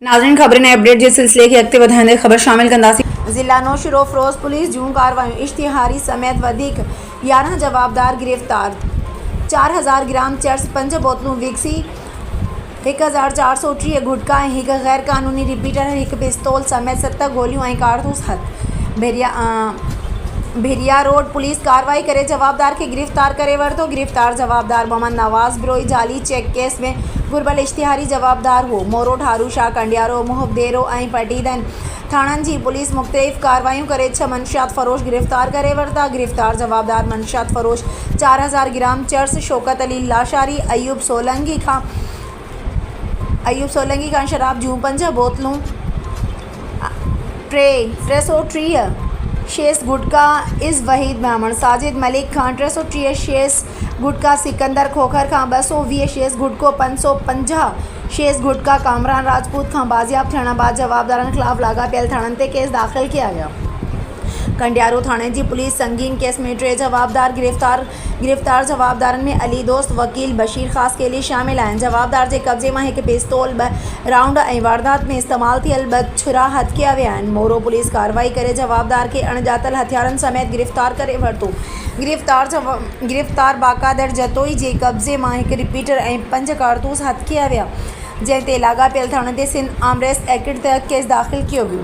नाज़रीन खबरें नए अपडेट जिस सिलसिले की अगते वधाईंदड़ खबर शामिल कंदासीं। ज़िला नौशरो फ़िरोज़ पुलिस जूं कार्रवाइयों इश्तिहारी समेत वधीक 11 जवाबदार गिरफ़्तार। 4000 ग्राम चर्स, 5 बोतलूं विक्सी, 1430 गुटखा ऐं हिकु गैर क़ानूनी रिपीटर, हिकु पिस्तौल समेत 7 गोलियूं ऐं कारतूस हथ। भेरिया रोड पुलिस कार्रवाई करे जवाबदार के गिरफ़्तार करे वरितो। गिरफ़्तार जवाबदार मोहम्मद नवाज़ बिरोई जाली चेक केस में घुर्बल इश्तिहारी जवाबदार हो। मोरो ठारू शाह कंडियारो मुहबदेरो ऐं पटीदन थाणनि जी पुलिस मुख़्तलिफ़ कार्रवाइयूं करे 6 मंशियात फ़रोश गिरफ़्तार करे वरिता। गिरफ़्तार जवाबदार मंशियात फ़रोश 4000 ग्राम चर्स, शौकत अली लाशारी, अयूब सोलंगी खां शराब जूं 5 बोतलूं, 330 शेस गुटखा, इस वहीद ब्राह्मण, साजिद मलिक खां 330 शेस गुटखा, सिकंदर खोखर खां 220 शेस गुटखो, 550 शेस गुटखा कामरान राजपूत खां बाज़ियाब थियण बाद जवाबदारनि ख़िलाफ़ लाॻापियल थाणनि ते केस दाख़िल किया विया। कंडियारो थाणे की पुलिस संगीन केस में 3 जवाबदार गिरफ़्तार जवाबदारनि में अली दोस्त वकील बशीर ख़ास केली शामिल आहिनि। जवाबदार के कब्जे में एक पिस्तौल, 2 राउंड ऐं वारदात में इस्तेमाल थियल 2 छुरा हथ किया विया आहिनि। मोरो पुलिस कार्रवाई करे जवाबदार के अणॼातल हथियारनि समेत गिरफ़्तार करे वरितो। गिरफ़्तार बाक़ायदा जतोई जे कब्जे में एक रिपीटर ऐं 5 कारतूस हथ किया विया, जंहिं ते लाॻापियल थाणे ते सिंध आर्म रेस्ट एक्ट तहत केस दाख़िल कियो वियो।